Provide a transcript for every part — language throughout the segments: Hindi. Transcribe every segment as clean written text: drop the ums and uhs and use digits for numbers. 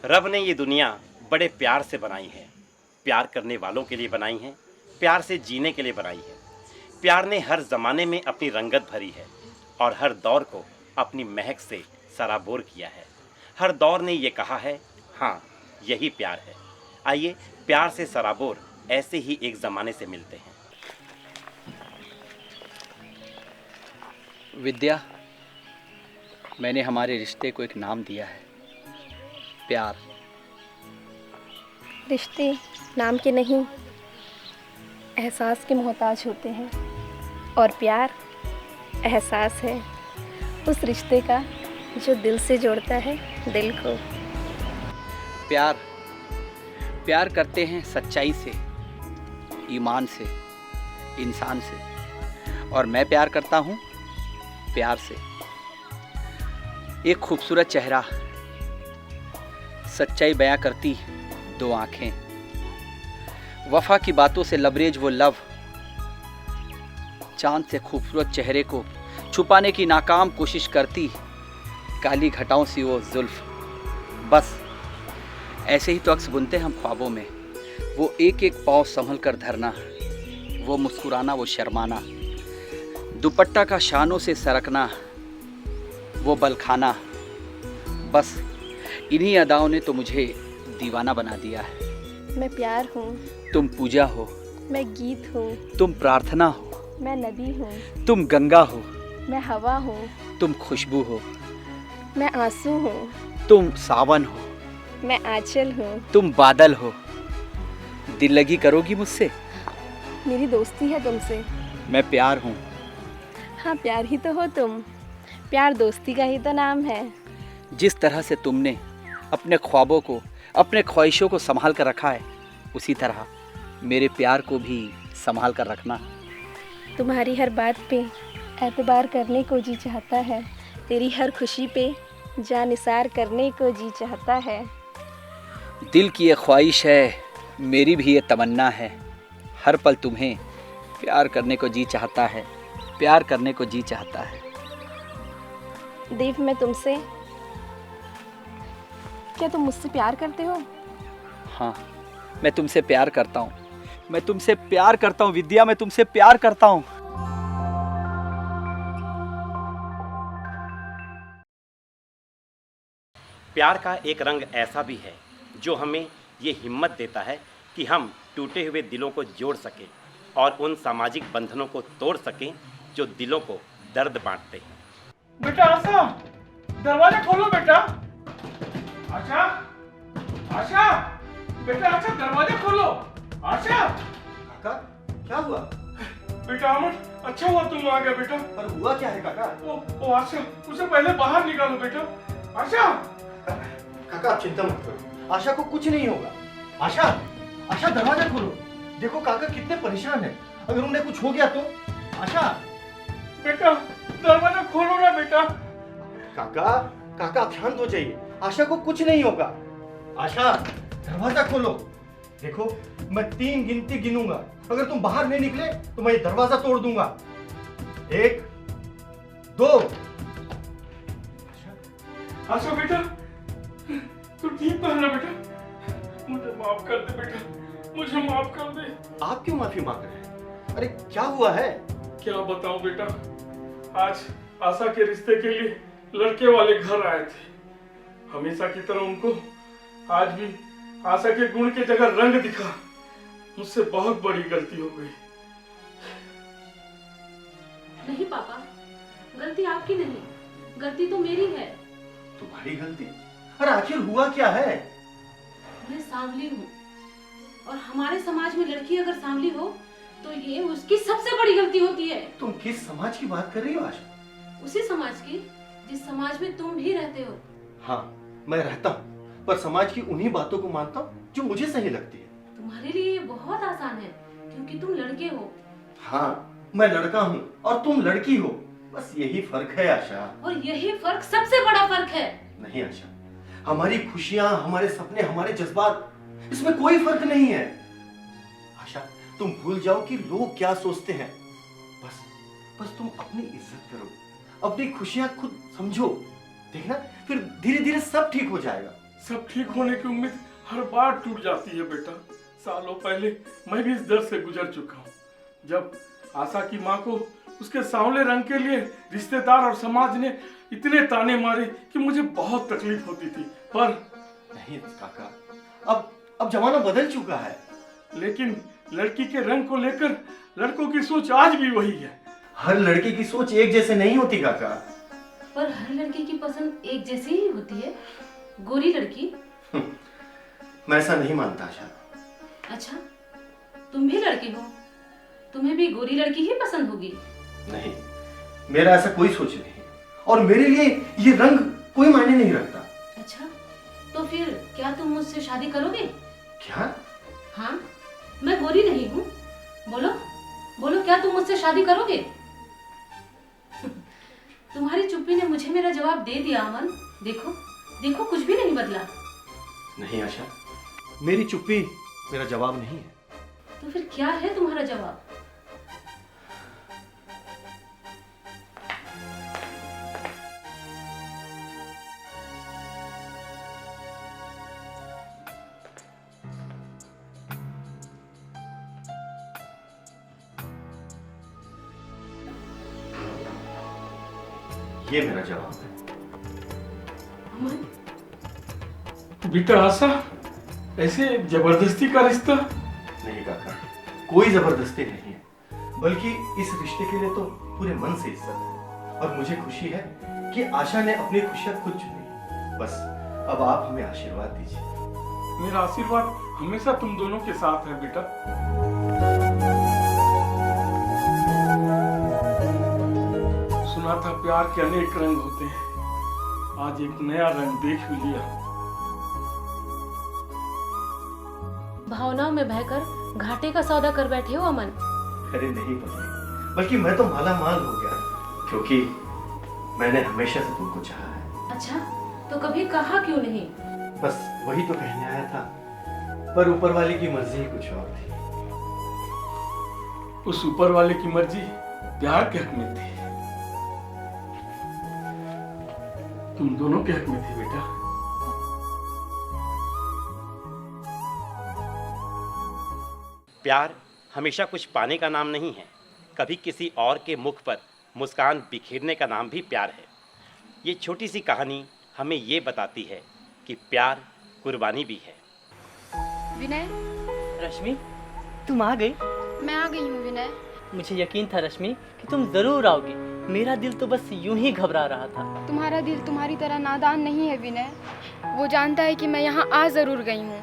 रब ने ये दुनिया बड़े प्यार से बनाई है, प्यार करने वालों के लिए बनाई है, प्यार से जीने के लिए बनाई है। प्यार ने हर ज़माने में अपनी रंगत भरी है और हर दौर को अपनी महक से सराबोर किया है। हर दौर ने ये कहा है, हाँ यही प्यार है। आइए प्यार से सराबोर ऐसे ही एक ज़माने से मिलते हैं। विद्या, मैंने हमारे रिश्ते को एक नाम दिया है, प्यार। रिश्ते नाम के नहीं, एहसास के मोहताज होते हैं और प्यार एहसास है उस रिश्ते का जो दिल से जोड़ता है दिल को। प्यार करते हैं सच्चाई से, ईमान से, इंसान से, और मैं प्यार करता हूँ प्यार से। एक खूबसूरत चेहरा, सच्चाई बयां करती दो आंखें, वफा की बातों से लबरेज वो लव, चांद से खूबसूरत चेहरे को छुपाने की नाकाम कोशिश करती काली घटाओं सी वो जुल्फ। बस ऐसे ही तो अक्स बुनते हम ख्वाबों में, वो एक एक पाँव संभल कर धरना, वो मुस्कुराना, वो शर्माना, दुपट्टा का शानों से सरकना, वो बल खाना। बस इन्हीं अदाओं ने तो मुझे दीवाना बना दिया है। मैं प्यार हूँ, तुम पूजा हो, मैं गीत हूँ, तुम प्रार्थना हो, मैं नदी हूँ, तुम गंगा हो, मैं हवा हूँ, तुम खुशबू हो, मैं आंसू हूँ, तुम सावन हो, मैं आंचल हूँ, तुम बादल हो। दिल लगी करोगी मुझसे? मेरी दोस्ती है तुमसे। मैं प्यार हूँ। हाँ, प्यार ही तो हो तुम। प्यार दोस्ती का ही तो नाम है। जिस तरह से तुमने अपने ख्वाबों को, अपने ख्वाहिशों को संभाल कर रखा है, उसी तरह मेरे प्यार को भी संभाल कर रखना। तुम्हारी हर बात पे एतबार करने को जी चाहता है, तेरी हर खुशी पे जान निसार करने को जी चाहता है। दिल की ये ख्वाहिश है, मेरी भी ये तमन्ना है, हर पल तुम्हें प्यार करने को जी चाहता है, प्यार करने को जी चाहता है। देव, मैं तुमसे, क्या तुम मुझसे प्यार करते हो? हाँ, मैं तुमसे प्यार करता हूँ, मैं तुमसे प्यार करता हूँ विद्या, मैं तुमसे प्यार करता हूँ। प्यार का एक रंग ऐसा भी है जो हमें ये हिम्मत देता है कि हम टूटे हुए दिलों को जोड़ सकें और उन सामाजिक बंधनों को तोड़ सकें जो दिलों को दर्द बांटते हैं। बेटा आशा, दरवाजा खोलो बेटा। आशा, आशा, बेटा आशा, दरवाजा खोलो। आशा। काका, क्या हुआ? बेटा अमन, अच्छा हुआ तुम आ गए बेटा। पर हुआ क्या है काका? ओ आशा, उसे पहले बाहर निकालो बेटा। आशा। काका आप चिंता मत करो, आशा को कुछ नहीं होगा। आशा, आशा दरवाजा खोलो। देखो काका कितने परेशान है, अगर उन्हें कुछ हो गया तो। आशा। बेटा दरवाजा खोलो ना बेटा। काका, काका आप शांत हो जाइए, आशा को कुछ नहीं होगा। आशा दरवाजा खोलो। देखो मैं 3 गिनती गिनूंगा, अगर तुम बाहर नहीं निकले तो मैं ये दरवाजा तोड़ दूंगा। 1, 2। आशा बेटा, तू ठीक तो है ना बेटा? मुझे माफ कर दे बेटा, मुझे माफ कर दे। आप क्यों माफी मांग रहे हैं? अरे क्या हुआ है? क्या बताऊं बेटा, आज आशा के रिश्ते के लिए लड़के वाले घर आए थे। हमेशा की तरह उनको आज भी आशा के गुण की जगह रंग दिखा। मुझसे बहुत बड़ी गलती हो गई। नहीं पापा, गलती आपकी नहीं, गलती तो मेरी है। तुम्हारी गलती? अरे आखिर हुआ क्या है? मैं सांवली हूँ और हमारे समाज में लड़की अगर सांवली हो तो ये उसकी सबसे बड़ी गलती होती है। तुम किस समाज की बात कर रही हो आशा? उसी समाज की जिस समाज में तुम भी रहते हो। हाँ मैं रहता हूँ, पर समाज की उन्हीं बातों को मानता हूँ जो मुझे सही लगती है। तुम्हारे लिए ये बहुत आसान है क्योंकि तुम लड़के हो। हाँ मैं लड़का हूँ और तुम लड़की हो, बस यही फर्क है आशा। और यही फर्क सबसे बड़ा फर्क है। नहीं आशा, हमारी खुशियाँ, हमारे सपने, हमारे जज्बात, इसमें कोई फर्क नहीं है। आशा तुम भूल जाओ कि लोग क्या सोचते हैं। बस बस तुम अपनी इज्जत करो, अपनी खुशियां खुद समझो। देखना फिर धीरे धीरे सब ठीक हो जाएगा। सब ठीक होने की उम्मीद हर बार टूट जाती है बेटा। सालों पहले मैं भी इस दर्द से गुजर चुका हूँ, जब आशा की माँ को उसके सांवले रंग के लिए रिश्तेदार और समाज ने इतने ताने मारे कि मुझे बहुत तकलीफ होती थी। पर नहीं काका, अब जमाना बदल चुका है। लेकिन लड़की के रंग को लेकर लड़कों की सोच आज भी वही है। हर लड़की की सोच एक जैसे नहीं होती काका। पर हर लड़की की पसंद एक जैसी ही होती है। गोरी लड़की। मैं ऐसा नहीं मानता आशा। अच्छा, तुम भी लड़के हो, तुम्हें भी गोरी लड़की ही पसंद होगी? नहीं, मेरा ऐसा कोई सोच नहीं, और मेरे लिए ये रंग कोई मायने नहीं रखता। अच्छा, तो फिर क्या तुम मुझसे शादी करोगे? क्या? हाँ, मैं गोरी नहीं हूँ। बोलो बोलो, क्या तुम मुझसे शादी करोगे? तुम्हारी चुप्पी ने मुझे मेरा जवाब दे दिया अमन। देखो देखो, कुछ भी नहीं बदला। नहीं आशा, मेरी चुप्पी मेरा जवाब नहीं है। तो फिर क्या है तुम्हारा जवाब? ये मेरा जवाब है। अमन, बेटा आशा, ऐसे जबरदस्ती का रिश्ता? नहीं काका, कोई जबरदस्ती नहीं है, बल्कि इस रिश्ते के लिए तो पूरे मन से इज्जत है। और मुझे खुशी है कि आशा ने अपनी खुशियां खुद चुनी। बस अब आप हमें आशीर्वाद दीजिए। मेरा आशीर्वाद हमेशा तुम दोनों के साथ है बेटा। सुना था प्यार के अनेक रंग होते हैं, आज एक नया रंग देख भी लिया। भावनाओं में बहकर घाटे का सौदा कर बैठे हो अमन। अरे नहीं पत्नी, बल्कि मैं तो माला माल हो गया, क्योंकि मैंने हमेशा से तुमको चाहा है। अच्छा, तो कभी कहा क्यों नहीं? बस वही तो कहने आया था, पर ऊपर वाले की मर्जी ही कुछ और थी। उस ऊपर वाले की मर्जी प्यार के हक में थी, तुम दोनों के हक में थी बेटा। प्यार हमेशा कुछ पाने का नाम नहीं है, कभी किसी और के मुख पर मुस्कान बिखेरने का नाम भी प्यार है। ये छोटी सी कहानी हमें ये बताती है कि प्यार कुर्बानी भी है। विनय, रश्मि, तुम आ गई? मैं आ गई हूँ विनय। मुझे यकीन था रश्मि कि तुम जरूर आओगी। मेरा दिल तो बस यूं ही घबरा रहा था। तुम्हारा दिल तुम्हारी तरह नादान नहीं है विनय। वो जानता है कि मैं यहाँ आ जरूर गई हूँ,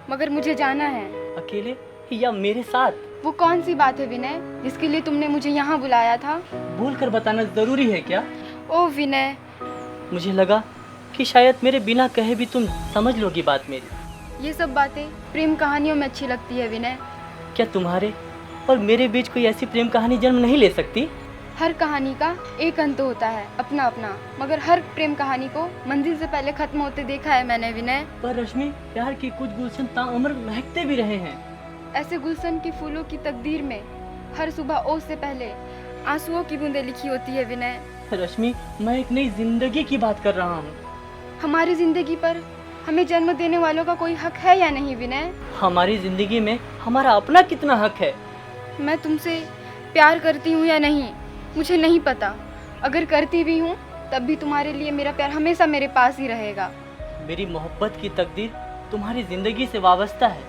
मगर मुझे जाना है। अकेले या मेरे साथ? वो कौन सी बात है विनय जिसके लिए तुमने मुझे यहाँ बुलाया था? बोल कर बताना जरूरी है क्या? ओ विनय, मुझे लगा कि शायद मेरे बिना कहे भी तुम समझ लोगी बात मेरी। ये सब बातें प्रेम कहानियों में अच्छी लगती है विनय। क्या तुम्हारे और मेरे बीच कोई ऐसी प्रेम कहानी जन्म नहीं ले सकती? हर कहानी का एक अंत होता है अपना अपना, मगर हर प्रेम कहानी को मंजिल से पहले खत्म होते देखा है मैंने विनय। पर रश्मि, प्यार के कुछ गुलशन ताउम्र महकते भी रहे हैं। ऐसे गुलशन की फूलों की तकदीर में हर सुबह ओस से पहले आंसुओं की बूंदें लिखी होती है विनय। रश्मि, मैं एक नई जिंदगी की बात कर रहा हूँ। हमारी जिंदगी पर हमें जन्म देने वालों का कोई हक है या नहीं विनय? हमारी जिंदगी में हमारा अपना कितना हक है? मैं तुमसे प्यार करती हूँ या नहीं मुझे नहीं पता। अगर करती भी हूँ तब भी तुम्हारे लिए मेरा प्यार हमेशा मेरे पास ही रहेगा। मेरी मोहब्बत की तकदीर तुम्हारी जिंदगी से वाबस्ता है।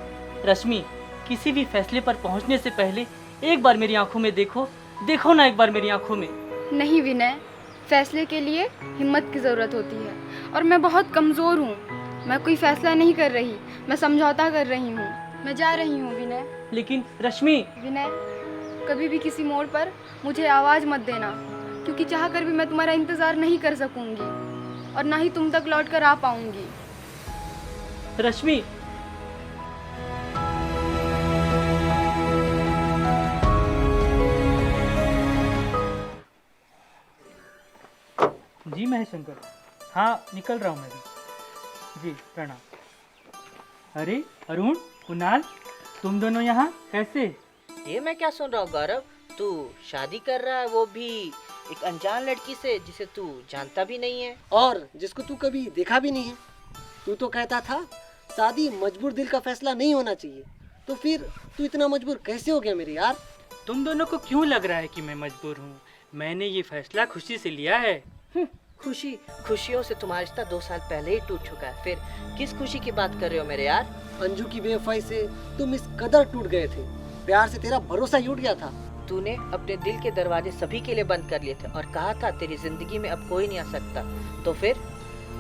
रश्मि, किसी भी फैसले पर पहुंचने से पहले एक बार मेरी आंखों में देखो। देखो ना एक बार मेरी आंखों में। नहीं विनय, फैसले के लिए हिम्मत की ज़रूरत होती है और मैं बहुत कमज़ोर हूँ। मैं कोई फैसला नहीं कर रही, मैं समझौता कर रही हूँ। मैं जा रही हूँ विनय। लेकिन रश्मि, विनय, कभी भी किसी मोड़ पर मुझे आवाज़ मत देना, क्योंकि चाह कर भी मैं तुम्हारा इंतज़ार नहीं कर सकूँगी और ना ही तुम तक लौट कर आ पाऊँगी। रश्मि, जी महेशंकर, हाँ निकल रहा हूँ मैं भी। जी प्रणाम। अरे अरुण, कुणाल, तुम दोनों यहाँ कैसे? ये मैं क्या सुन रहा हूँ गौरव? तू शादी कर रहा है, वो भी एक अनजान लड़की से जिसे तू जानता भी नहीं है और जिसको तू कभी देखा भी नहीं है। तू तो कहता था शादी मजबूर दिल का फैसला नहीं होना चाहिए, तो फिर तू इतना मजबूर कैसे हो गया मेरे यार? तुम दोनों को क्यों लग रहा है कि मैं मजबूर हूँ? मैंने ये फैसला खुशी से लिया है। खुशियों से तुम्हारा रिश्ता 2 साल पहले ही टूट चुका है, फिर किस खुशी की बात कर रहे हो मेरे यार? अंजू की बेवफाई से तुम इस कदर टूट गए थे, प्यार से तेरा भरोसा ही उठ गया था। तूने अपने दिल के दरवाजे सभी के लिए बंद कर लिए थे और कहा था तेरी जिंदगी में अब कोई नहीं आ सकता, तो फिर?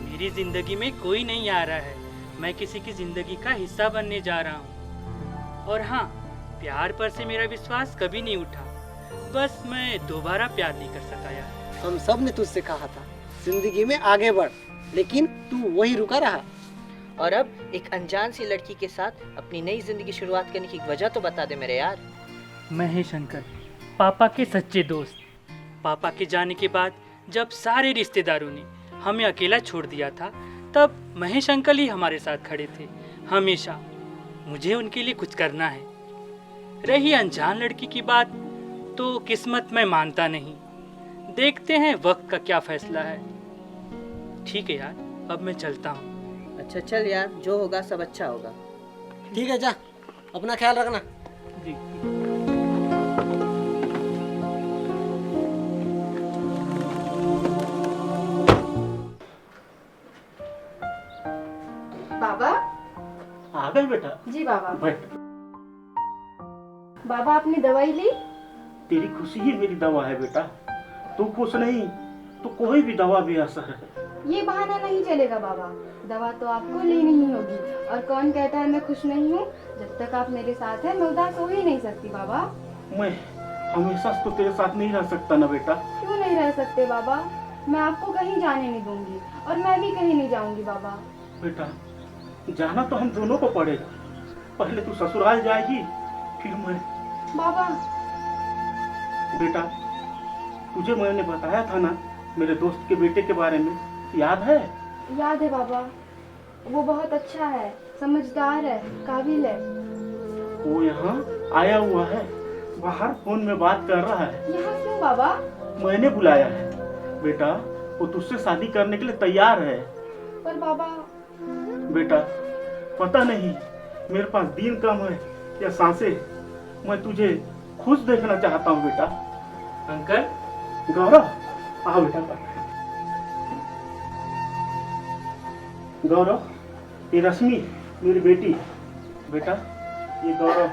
मेरी जिंदगी में कोई नहीं आ रहा है, मैं किसी की जिंदगी का हिस्सा बनने जा रहा हूँ। और हाँ, प्यार पर से मेरा विश्वास कभी नहीं उठा, बस मैं दोबारा प्यार नहीं कर सका यार। हम सब ने तुझसे कहा था जिंदगी में आगे बढ़, लेकिन तू वही रुका रहा। और अब एक अनजान सी लड़की के साथ अपनी नई जिंदगी शुरुआत करने की वजह तो बता दे मेरे यार। महेश अंकल, पापा के सच्चे दोस्त। पापा के जाने के बाद जब सारे रिश्तेदारों ने हमें अकेला छोड़ दिया था, तब महेश अंकल ही हमारे साथ खड़े थे हमेशा। मुझे उनके लिए कुछ करना है। रही अनजान लड़की की बात, तो किस्मत में मानता नहीं, देखते हैं वक्त का क्या फैसला है। ठीक है यार, अब मैं चलता हूँ। अच्छा चल यार, जो होगा सब अच्छा होगा। ठीक है, जा, अपना ख्याल रखना। जी। बाबा। आ गए बेटा? जी बाबा। बैठ। बाबा, आपने दवाई ली? तेरी खुशी ही मेरी दवा है बेटा। तू खुश नहीं तो कोई भी दवा भी असर है। ये बहाना नहीं चलेगा बाबा, दवा तो आपको लेनी ही होगी। और कौन कहता है मैं खुश नहीं हूँ? जब तक आप मेरे साथ हैं मैं उदास हो ही नहीं सकती बाबा। मैं हमेशा तो तेरे साथ नहीं रह सकता ना बेटा। क्यों नहीं रह सकते बाबा? मैं आपको कहीं जाने नहीं दूंगी और मैं भी कहीं नहीं जाऊंगी बाबा। बेटा, जाना तो हम दोनों को पड़ेगा। पहले तू ससुराल जाएगी, फिर मैं। बाबा। बेटा, तुझे मैंने बताया था ना मेरे दोस्त के बेटे के बारे में, याद है? याद है बाबा, वो बहुत अच्छा है, समझदार है, काबिल है। वो यहाँ आया हुआ है, बाहर फोन में बात कर रहा है। यहाँ क्यों बाबा? मैंने बुलाया है बेटा, वो तुझसे शादी करने के लिए तैयार है। पर बाबा। बेटा, पता नहीं मेरे पास दिन कम है या सांसें, मैं तुझे खुश देखना चाहता हूँ बेटा। अंकल। गौरव, आओ बेटा। गौरव, ये रश्मि मेरी बेटी। बेटा, ये गौरव।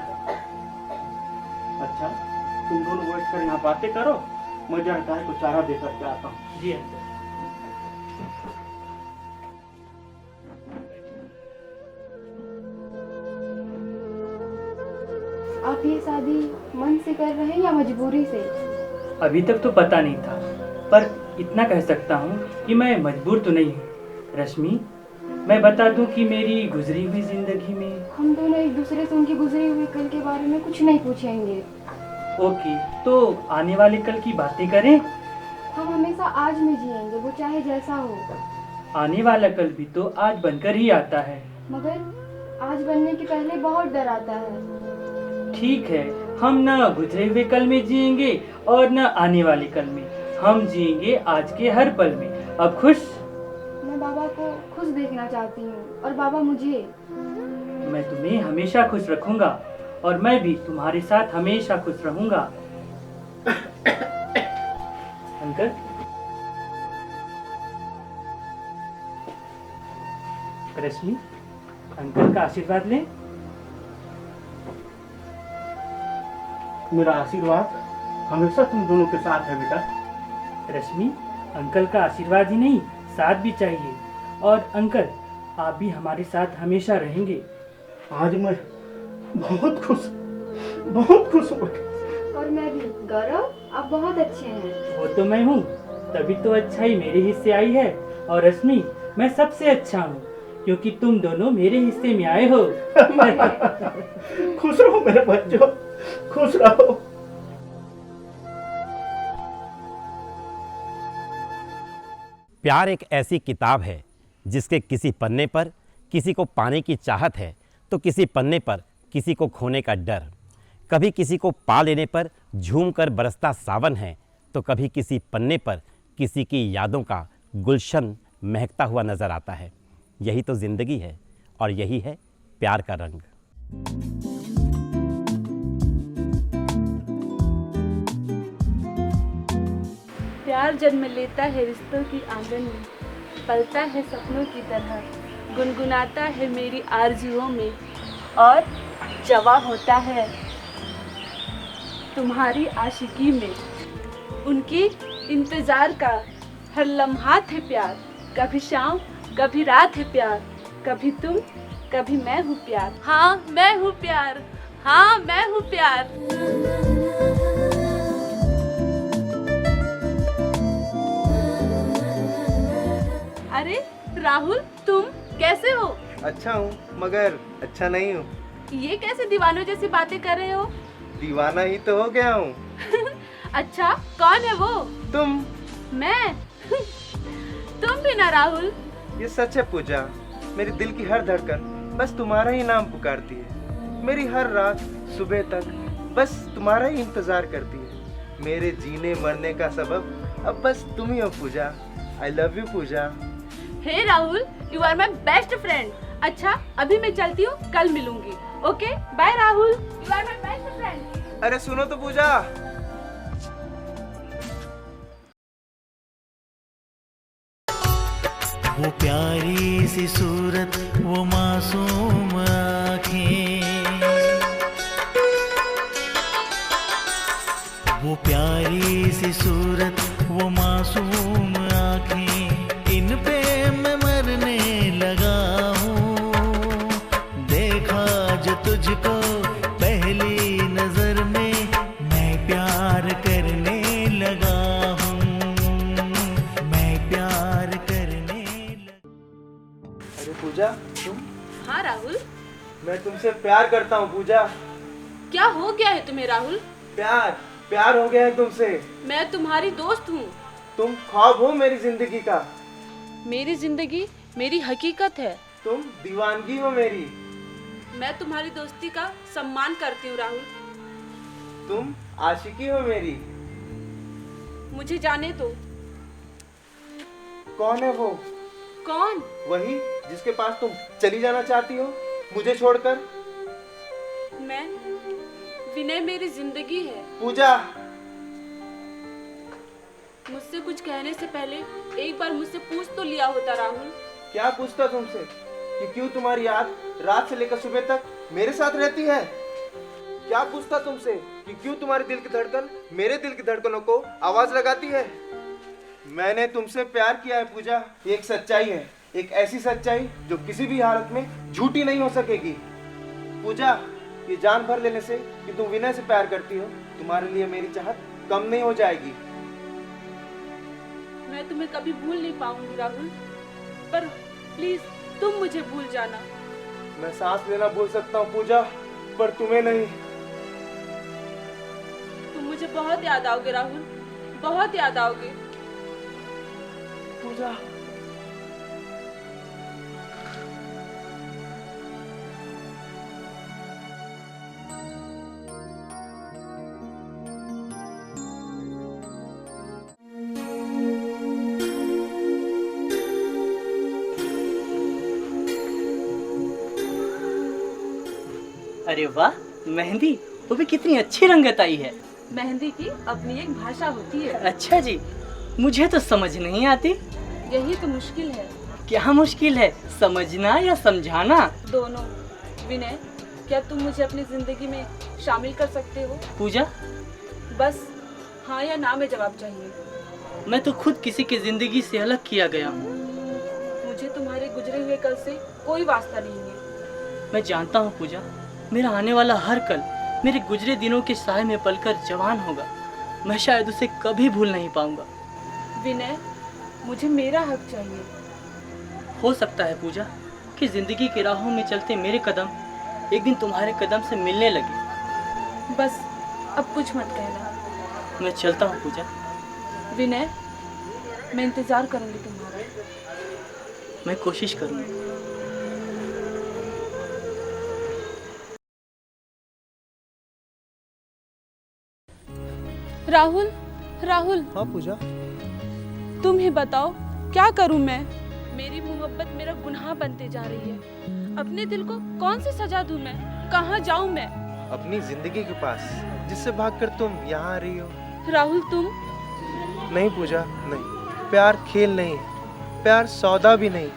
अच्छा, तुम दोनों बैठ कर यहाँ बातें करो, मैं जरा गाय को चारा देकर के आता हूँ। जी अंकल। आप ये शादी मन से कर रहे हैं या मजबूरी से? अभी तक तो पता नहीं था, पर इतना कह सकता हूँ कि मैं मजबूर तो नहीं हूँ। रश्मि, मैं बता दूं कि मेरी गुजरी हुई जिंदगी में हम दोनों एक दूसरे से उनकी गुजरी हुई कल के बारे में कुछ नहीं पूछेंगे। ओके, तो आने वाले कल की बातें करें। हम हमेशा आज में जिएंगे, वो चाहे जैसा हो। आने वाला कल भी तो आज बनकर ही आता है। मगर आज बनने के पहले बहुत डर आता है। ठीक है, हम न गुजरे हुए कल में जिएंगे और न आने वाले कल में, हम जिएंगे आज के हर पल में। अब खुश? मैं बाबा को खुश देखना चाहती हूँ और बाबा मुझे। मैं तुम्हें हमेशा खुश रखूंगा और मैं भी तुम्हारे साथ हमेशा खुश रहूंगा। अंकल। रश्मि, अंकल का आशीर्वाद लें। मेरा आशीर्वाद हमेशा तुम दोनों के साथ है बेटा। रश्मि, अंकल का आशीर्वाद ही नहीं, साथ भी चाहिए। और अंकल, आप भी हमारे साथ हमेशा रहेंगे। आज मैं बहुत खुश हूँ। और मैं भी। गौरव, आप बहुत अच्छे हैं। वो तो मैं हूँ, तभी तो अच्छाई मेरे हिस्से आई है। और रश्मि, मैं सबसे अच्छा हूँ क्योंकि तुम दोनों मेरे हिस्से में आए हो। खुश रहो मेरे बच्चों, खुश रहो। प्यार एक ऐसी किताब है जिसके किसी पन्ने पर किसी को पाने की चाहत है, तो किसी पन्ने पर किसी को खोने का डर। कभी किसी को पा लेने पर झूम कर बरसता सावन है, तो कभी किसी पन्ने पर किसी की यादों का गुलशन महकता हुआ नजर आता है। यही तो ज़िंदगी है और यही है प्यार का रंग। प्यार जन्म लेता है रिश्तों की आंगन में, पलता है सपनों की तरह, गुनगुनाता है मेरी आरज़ुओं में और जवा होता है तुम्हारी आशिकी में। उनकी इंतज़ार का हर लम्हा है प्यार, कभी शाम कभी रात है प्यार, कभी तुम कभी मैं हूँ प्यार। हाँ मैं हूँ प्यार, हाँ मैं हूँ प्यार। अरे राहुल, तुम कैसे हो? अच्छा हूँ मगर अच्छा नहीं हूँ। ये कैसे दीवानों जैसी बातें कर रहे हो? दीवाना ही तो हो गया हूँ। अच्छा कौन है वो? तुम। मैं? तुम भी ना राहुल। ये सच है पूजा, मेरे दिल की हर धड़कन बस तुम्हारा ही नाम पुकारती है। मेरी हर रात सुबह तक बस तुम्हारा ही इंतजार करती है। मेरे जीने मरने का सबब अब बस तुम ही हो Pooja. I love you Pooja. Hey Rahul, you are my best friend. अच्छा अभी मैं चलती हूँ, कल मिलूंगी। Okay bye Rahul, you are my best friend. अरे सुनो तो पूजा। वो प्यारी सी सूरत, वो मासूम आँखें, वो प्यारी सी सूरत, वो मासूम आँखें, इन पे मैं मरने लगा हूँ। देखा जो तुझको पहली नजर में, मैं प्यार करने लगा हूँ, मैं प्यार करने लगा। अरे पूजा तुम? हाँ राहुल। मैं तुमसे प्यार करता हूँ पूजा। क्या हो गया है तुम्हें राहुल? प्यार हो गया है तुमसे। मैं तुम्हारी दोस्त हूँ। तुम ख्वाब हो मेरी जिंदगी का। मेरी जिंदगी मेरी हकीकत है। तुम दीवानगी हो मेरी। मैं तुम्हारी दोस्ती का सम्मान करती हूँ राहुल। तुम आशिकी हो मेरी। मुझे जाने दो। कौन है वो? कौन? वही जिसके पास तुम चली जाना चाहती हो मुझे छोड़कर। मैं विनय मेरी जिंदगी है। पूजा। मुझसे कुछ कहने से पहले एक बार मुझसे पूछ तो लिया होता राहुल। क्या पूछता तुमसे कि क्यों तुम्हारी याद रात से लेकर सुबह तक मेरे साथ रहती है? क्या पूछता तुमसे कि क्यों तुम्हारे दिल की धड़कन मेरे दिल की धड़कनों को आवाज लगाती है? मैंने तुमसे प्यार किया है पूजा। ये एक सच्चाई है, एक ऐसी सच्चाई जो किसी भी हालत में झूठी नहीं हो सकेगी। पूजा, ये जान भर लेने से कि तुम विनय से प्यार करती हो, तुम्हारे लिए मेरी चाहत कम नहीं हो जाएगी। मैं तुम्हें कभी भूल नहीं पाऊंगी राहुल, पर प्लीज तुम मुझे भूल जाना। मैं सांस लेना भूल सकता हूँ पूजा, पर तुम्हें नहीं। तुम मुझे बहुत याद आओगे राहुल, बहुत याद आओगे। पूजा। अरे वाह, मेहंदी, वो भी कितनी अच्छी रंगत आई है। मेहंदी की अपनी एक भाषा होती है। अच्छा जी, मुझे तो समझ नहीं आती। यही तो मुश्किल है। क्या मुश्किल है, समझना या समझाना? दोनों। विनय, क्या तुम मुझे अपनी जिंदगी में शामिल कर सकते हो? पूजा, बस हाँ या ना में जवाब चाहिए। मैं तो खुद किसी की जिंदगी से अलग किया गया हूँ। मुझे तुम्हारे गुजरे हुए कल से कोई वास्ता नहीं है। मैं जानता हूँ पूजा, मेरा आने वाला हर कल मेरे गुजरे दिनों के साए में पलकर जवान होगा। मैं शायद उसे कभी भूल नहीं पाऊंगा। विनय, मुझे मेरा हक चाहिए। हो सकता है पूजा कि जिंदगी की राहों में चलते मेरे कदम एक दिन तुम्हारे कदम से मिलने लगे। बस अब कुछ मत कहना। मैं चलता हूँ पूजा। विनय, मैं इंतजार करूंगी तुम्हारा। मैं कोशिश करूंगी। राहुल, राहुल। हाँ पूजा। तुम ही बताओ क्या करूं मैं? मेरी मोहब्बत मेरा गुनाह बनते जा रही है। अपने दिल को कौन सी सजा दूं मैं? कहाँ जाऊं मैं? अपनी जिंदगी के पास, जिससे भागकर तुम यहाँ आ रही हो। राहुल तुम? नहीं पूजा, नहीं। प्यार खेल नहीं, प्यार सौदा भी नहीं।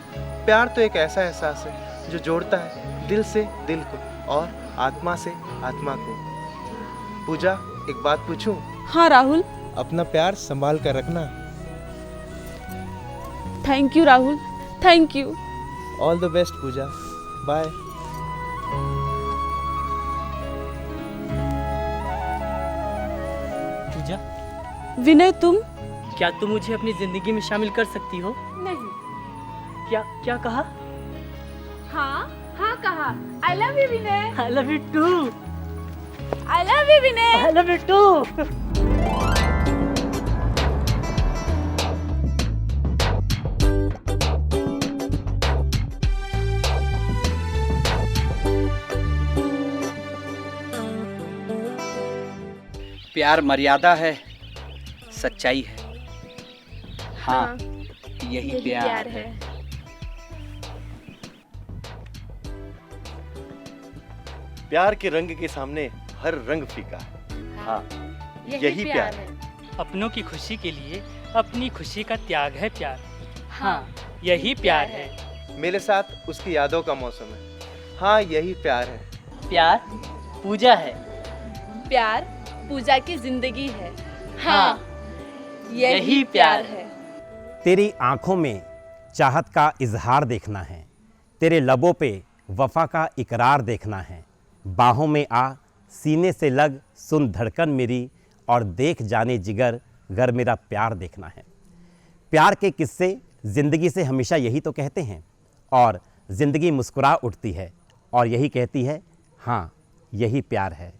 प्यार तो एक ऐसा एहसास है जो जोड़ता है दिल से दिल को और आत्मा से आत्मा को। पूजा, एक बात पूछूं? हाँ राहुल। अपना प्यार संभाल कर रखना। Thank you Rahul, thank you. All the best Pooja, bye. Pooja, Vinay तुम? क्या तुम मुझे अपनी जिंदगी में शामिल कर सकती हो? नहीं। क्या क्या कहा? हाँ हाँ कहा। I love you Vinay. I love you too। I love you Vinay. I love you too। प्यार मर्यादा है, सच्चाई है। हाँ, यही प्यार है। प्यार के रंग के सामने हर रंग फीका है। हाँ, यही प्यार है। अपनों की खुशी के लिए अपनी खुशी का त्याग है प्यार। हाँ, यही प्यार है। मेरे साथ उसकी यादों का मौसम है। हाँ, यही प्यार है। प्यार पूजा है। प्यार पूजा की जिंदगी है। हाँ, यही प्यार है। तेरी आंखों में चाहत का इजहार देखना है, तेरे लबों पे वफा का इकरार देखना है। बाहों में आ, सीने से लग, सुन धड़कन मेरी, और देख जाने जिगर गर मेरा प्यार देखना है। प्यार के किस्से ज़िंदगी से हमेशा यही तो कहते हैं, और ज़िंदगी मुस्कुरा उठती है और यही कहती है, हाँ, यही प्यार है।